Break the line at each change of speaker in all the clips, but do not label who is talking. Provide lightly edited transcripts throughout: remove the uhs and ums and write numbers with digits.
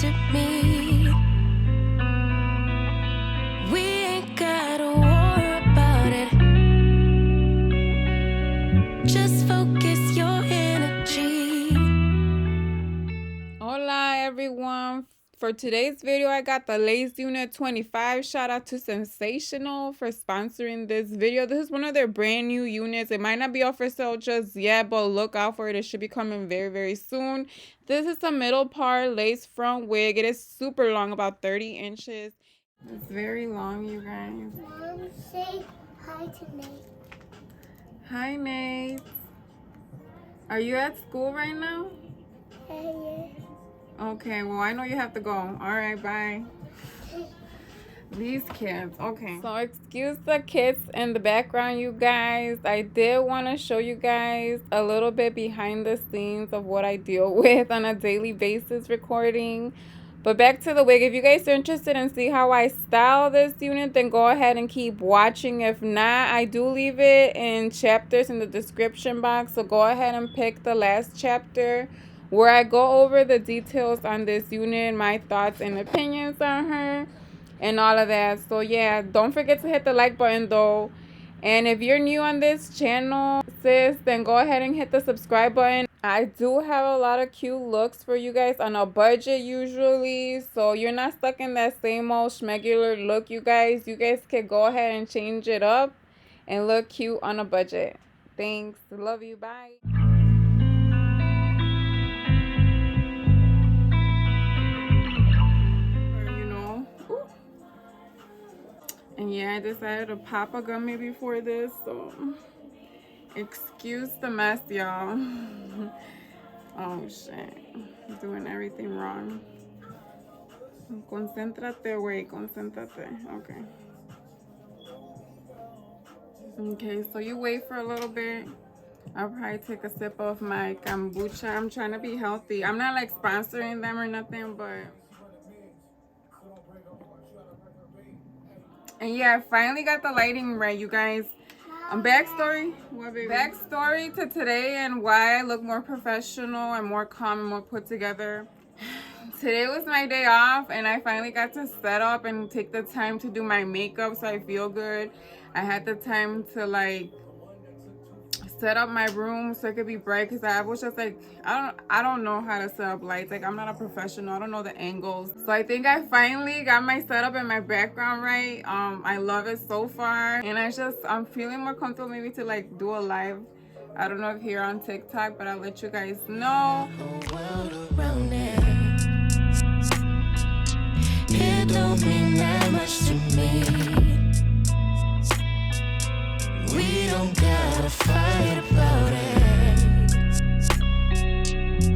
to me. We ain't gotta worry about it. Just focus your energy.
Hola everyone. For today's video, I got the Lace Unit 25. Shout out to Sensational for sponsoring this video. This is one of their brand new units. It might not be off for sale just yet, but look out for it. It should be coming very, very soon. This is the middle part lace front wig. It is super long, about 30 inches. It's very long, you guys.
Mom, say hi to Nate.
Hi, Nate. Are you at school right now?
Yeah.
Okay, well, I know you have to go. All right, bye. These kids. Okay. So, excuse the kids in the background, you guys. I did want to show you guys a little bit behind the scenes of what I deal with on a daily basis recording. But back to the wig. If you guys are interested in see how I style this unit, then go ahead and keep watching. If not, I do leave it in chapters in the description box. So, go ahead and pick the last chapter where I go over the details on this unit, my thoughts and opinions on her, and all of that. So yeah, don't forget to hit the like button though. And if you're new on this channel, sis, then go ahead and hit the subscribe button. I do have a lot of cute looks for you guys on a budget usually. So you're not stuck in that same old schmegular look, you guys. You guys can go ahead and change it up and look cute on a budget. Thanks. Love you. Bye. And yeah, I decided to pop a gummy before this, so excuse the mess, y'all. Oh shit, I'm doing everything wrong. Concéntrate, güey, concéntrate. Okay. Okay, so you wait for a little bit. I'll probably take a sip of my kombucha. I'm trying to be healthy. I'm not like sponsoring them or nothing, but... And yeah, I finally got the lighting right, you guys. Backstory to today and why I look more professional and more calm and more put together. Today was my day off and I finally got to set up and take the time to do my makeup so I feel good. I had the time to like set up my room so it could be bright because I was just like, I don't know how to set up lights. Like, I'm not a professional. I don't know the angles. So I think I finally got my setup and my background right. I love it so far. And I'm feeling more comfortable maybe to like do a live. I don't know if you're on TikTok, but I'll let you guys know.
It don't mean that much to me. We don't gotta fight about it.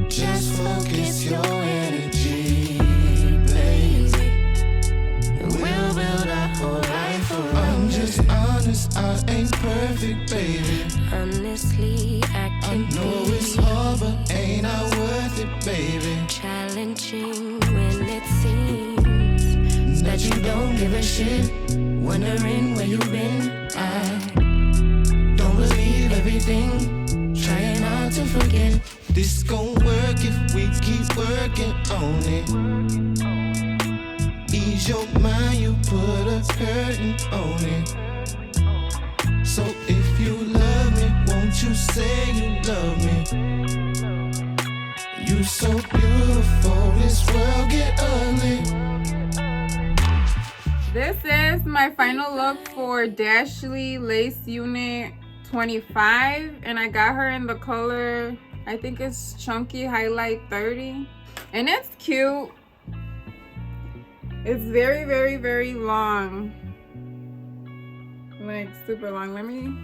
Just focus your energy, baby. We'll build our whole life around
I'm just honest, I ain't perfect, baby.
Honestly, I
know it's hard, but ain't I worth it, baby?
challenging when it seems that you don't give a shit. Wondering where you've been. I don't believe everything, trying not to forget.
This gon' work if we keep working on it. Ease your mind, you put a curtain on it. So if you love me, won't you say you love me? You so beautiful, this world get ugly.
This is my final look for Dashley Lace Unit 25. And I got her in the color, I think it's Chunky Highlight 30. And it's cute. It's very, very, very long. Like super long. Let me...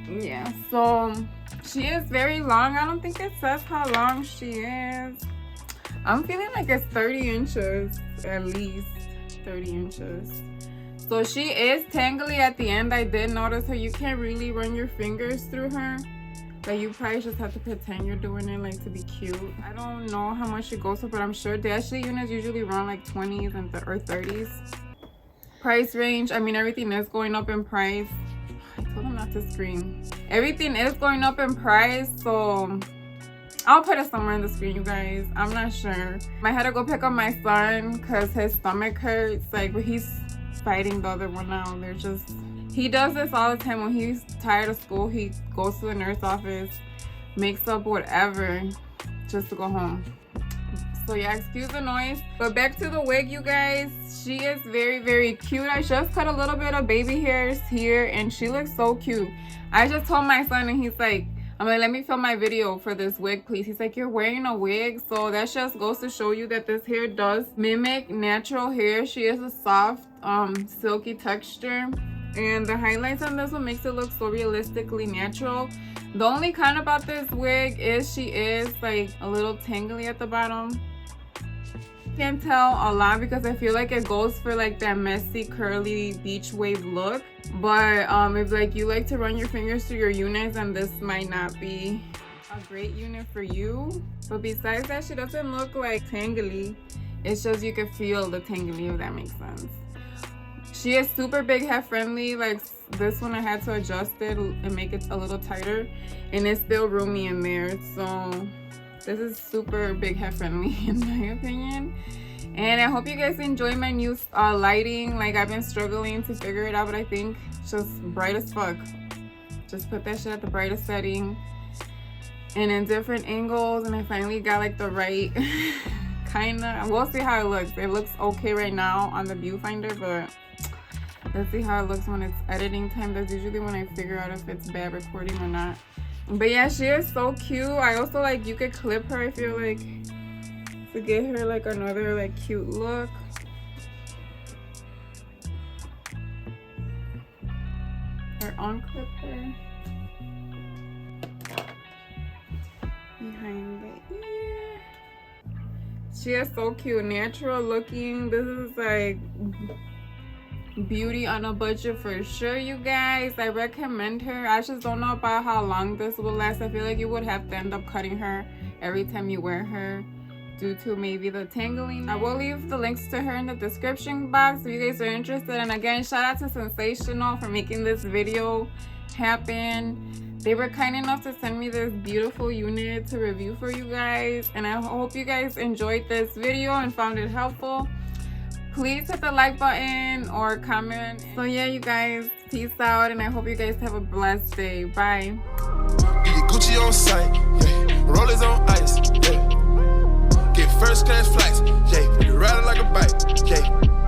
Yeah, so she is very long. I don't think it says how long she is. I'm feeling like it's 30 inches, at least 30 inches. So she is tangly at the end. I did notice her. You can't really run your fingers through her. But you probably just have to pretend you're doing it like to be cute. I don't know how much it goes for, but I'm sure Dashley units usually run like 20s and or 30s. Price range, I mean, everything is going up in price. I told him not to scream. Everything is going up in price, so I'll put it somewhere on the screen, you guys. I'm not sure. I had to go pick up my son because his stomach hurts. Like, but he's fighting the other one now. They're just, he does this all the time. When he's tired of school, he goes to the nurse office, makes up whatever just to go home. So yeah, excuse the noise. But back to the wig, you guys. She is very, very cute. I just cut a little bit of baby hairs here and she looks so cute. I just told my son and he's like, I'm like, let me film my video for this wig, please. He's like, you're wearing a wig? So that just goes to show you that this hair does mimic natural hair. She is a soft, silky texture. And the highlights on this one makes it look so realistically natural. The only con about this wig is she is like a little tangly at the bottom. Can't tell a lot because I feel like it goes for like that messy curly beach wave look, but if like you like to run your fingers through your units, and this might not be a great unit for you. But besides that, she doesn't look like tangly. It's just you can feel the tangly, if that makes sense. She is super big head friendly. Like this one I had to adjust it and make it a little tighter, and it's still roomy in there. So this is super big head friendly in my opinion. And I hope you guys enjoy my new lighting. Like, I've been struggling to figure it out, but I think it's just bright as fuck. Just put that shit at the brightest setting and in different angles, and I finally got like the right kinda. We'll see how it looks. It looks okay right now on the viewfinder, but let's see how it looks when it's editing time. That's usually when I figure out if it's bad recording or not. But yeah, she is so cute. I also like, you could clip her, I feel like, to get her like another like cute look. Or unclip her behind the ear. She is so cute, natural looking. This is like beauty on a budget for sure, you guys. I recommend her. I just don't know about how long this will last. I feel like you would have to end up cutting her every time you wear her due to maybe the tangling. I will leave the links to her in the description box if you guys are interested. And again, shout out to Sensationnel for making this video happen. They were kind enough to send me this beautiful unit to review for you guys, and I hope you guys enjoyed this video and found it helpful. Please hit the like button or comment. So yeah, you guys, peace out, and I hope you guys have a blessed day. Bye.
Get Gucci on sight, yeah. Rollers on ice, yeah. Get first class flights, yeah. Ride it like a bike, yeah.